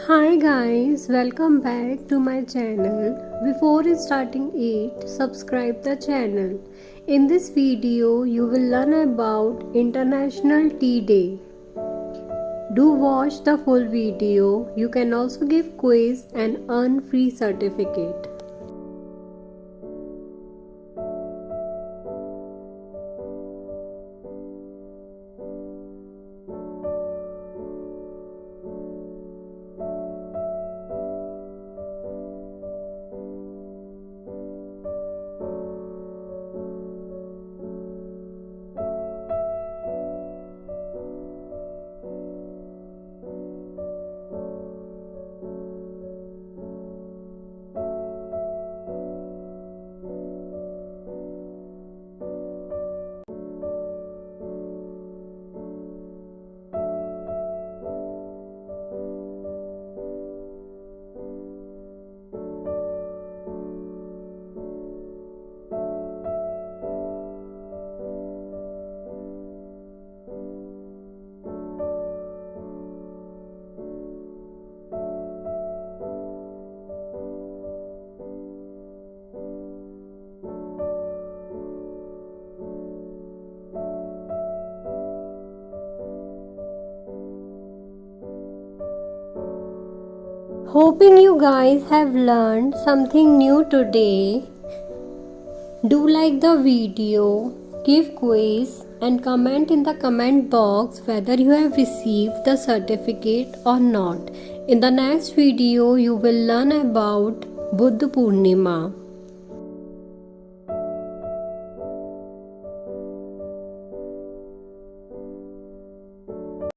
Hi guys, welcome back to my channel. Before starting it, subscribe the channel. In this video, you will learn about International Tea Day. Do watch the full video. You can also give quiz and earn free certificate. Hoping you guys have learned something new today. Do like the video, give quiz and comment in the comment box whether you have received the certificate or not. In the next video, you will learn about Buddha Purnima.